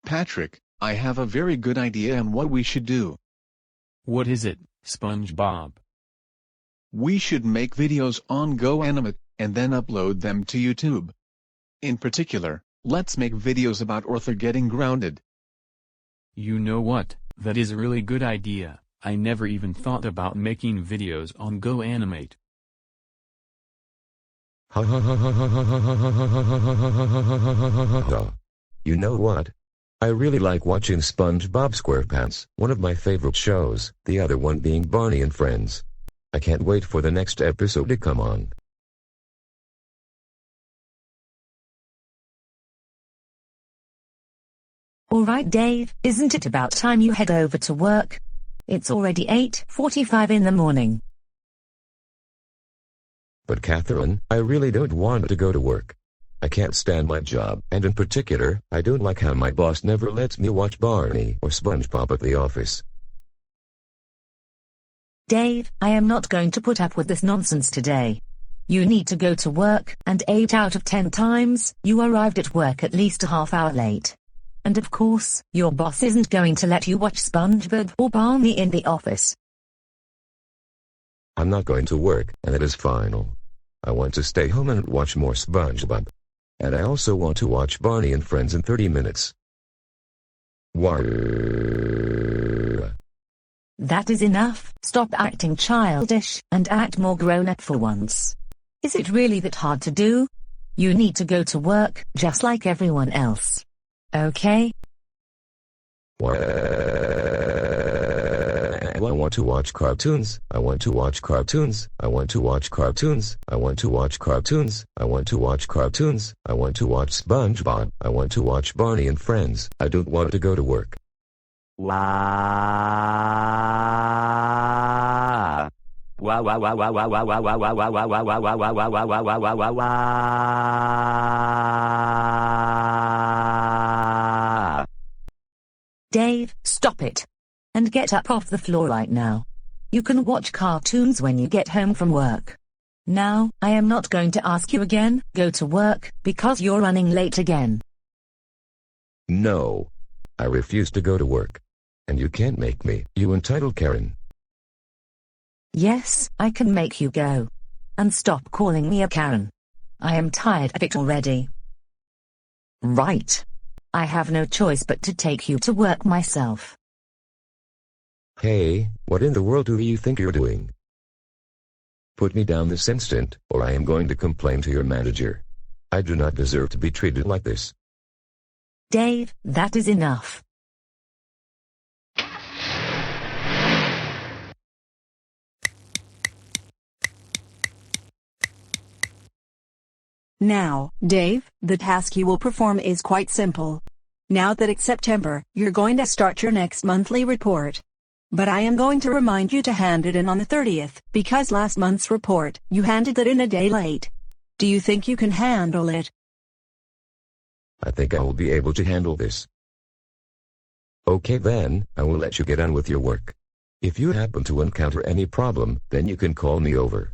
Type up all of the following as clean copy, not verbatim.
Patrick, I have a very good idea on what we should do. What is it, SpongeBob? We should make videos on TheGoAnimator, and then upload them to YouTube. In particular, let's make videos about Arthur getting grounded. You know what, that is a really good idea. I never even thought about making videos on TheGoAnimator. You know what? I really like watching SpongeBob SquarePants, one of my favorite shows, the other one being Barney and Friends. I can't wait for the next episode to come on. Alright Dave, isn't it about time you head over to work? It's already 8:45 in the morning. But Catherine, I really don't want to go to work. I can't stand my job, and in particular, I don't like how my boss never lets me watch Barney or SpongeBob at the office. Dave, I am not going to put up with this nonsense today. You need to go to work, and 8 out of 10 times, you arrived at work at least a half hour late. And of course, your boss isn't going to let you watch SpongeBob or Barney in the office. I'm not going to work, and that is final. I want to stay home and watch more SpongeBob. And I also want to watch Barney and Friends in 30 minutes. That is enough. Stop acting childish, and act more grown-up for once. Is it really that hard to do? You need to go to work, just like everyone else. Okay? I want to watch cartoons. I want to watch cartoons. I want to watch cartoons. I want to watch cartoons. I want to watch cartoons. I want to watch SpongeBob. I want to watch Barney and Friends. I don't want to go to work. Dave, stop it. And get up off the floor right now. You can watch cartoons when you get home from work. Now, I am not going to ask you again, go to work, because you're running late again. No. I refuse to go to work. And you can't make me, you entitled Karen. Yes, I can make you go. And stop calling me a Karen. I am tired of it already. Right. I have no choice but to take you to work myself. Hey, what in the world do you think you're doing? Put me down this instant, or I am going to complain to your manager. I do not deserve to be treated like this. Dave, that is enough. Now, Dave, the task you will perform is quite simple. Now that it's September, you're going to start your next monthly report. But I am going to remind you to hand it in on the 30th, because last month's report, you handed it in a day late. Do you think you can handle it? I think I will be able to handle this. Okay then, I will let you get on with your work. If you happen to encounter any problem, then you can call me over.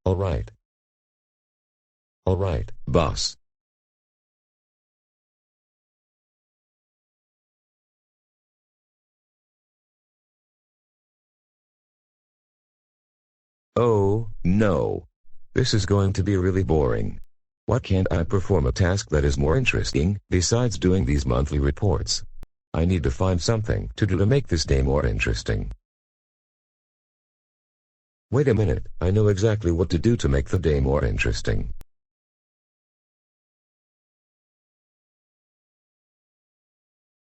Alright. Alright, boss. Oh, no. This is going to be really boring. Why can't I perform a task that is more interesting, besides doing these monthly reports? I need to find something to do to make this day more interesting. Wait a minute, I know exactly what to do to make the day more interesting.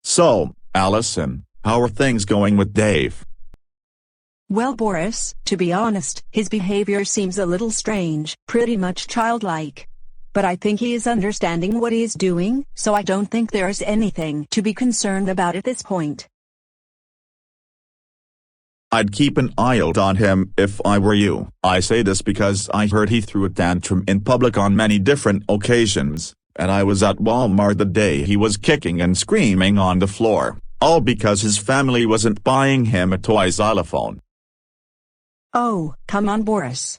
So, Allison, how are things going with Dave? Well, Boris, to be honest, his behavior seems a little strange, pretty much childlike. But I think he is understanding what he is doing, so I don't think there's anything to be concerned about at this point. I'd keep an eye out on him if I were you. I say this because I heard he threw a tantrum in public on many different occasions, and I was at Walmart the day he was kicking and screaming on the floor, all because his family wasn't buying him a toy xylophone. Oh, come on, Boris.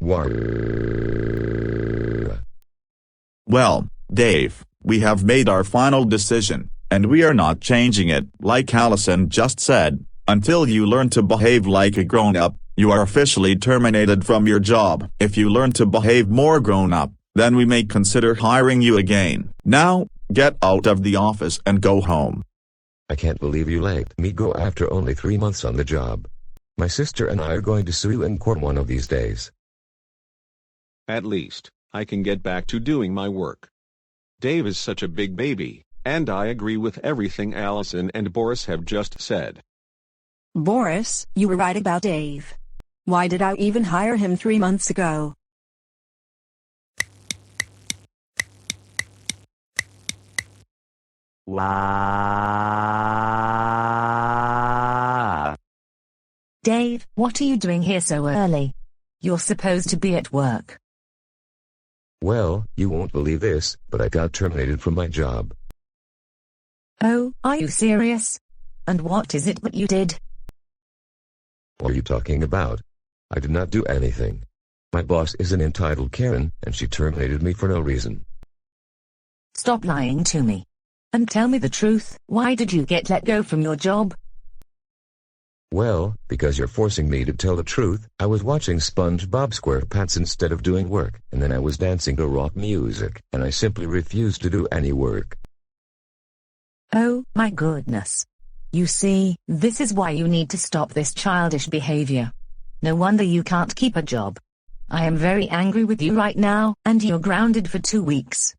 War. Well, Dave, we have made our final decision, and we are not changing it. Like Allison just said, until you learn to behave like a grown-up, you are officially terminated from your job. If you learn to behave more grown-up, then we may consider hiring you again. Now, get out of the office and go home. I can't believe you let me go after only 3 months on the job. My sister and I are going to sue you in court one of these days. At least, I can get back to doing my work. Dave is such a big baby, and I agree with everything Allison and Boris have just said. Boris, you were right about Dave. Why did I even hire him 3 months ago? Wow. Dave, what are you doing here so early? You're supposed to be at work. Well, you won't believe this, but I got terminated from my job. Oh, are you serious? And what is it that you did? What are you talking about? I did not do anything. My boss is an entitled Karen, and she terminated me for no reason. Stop lying to me. And tell me the truth, why did you get let go from your job? Well, because you're forcing me to tell the truth. I was watching SpongeBob SquarePants instead of doing work, and then I was dancing to rock music, and I simply refused to do any work. Oh, my goodness. You see, this is why you need to stop this childish behavior. No wonder you can't keep a job. I am very angry with you right now, and you're grounded for 2 weeks.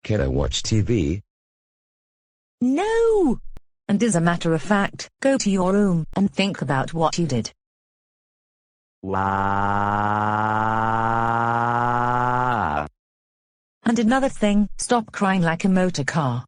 Can I watch TV? No! And as a matter of fact, go to your room and think about what you did. Wow. And another thing, stop crying like a motor car.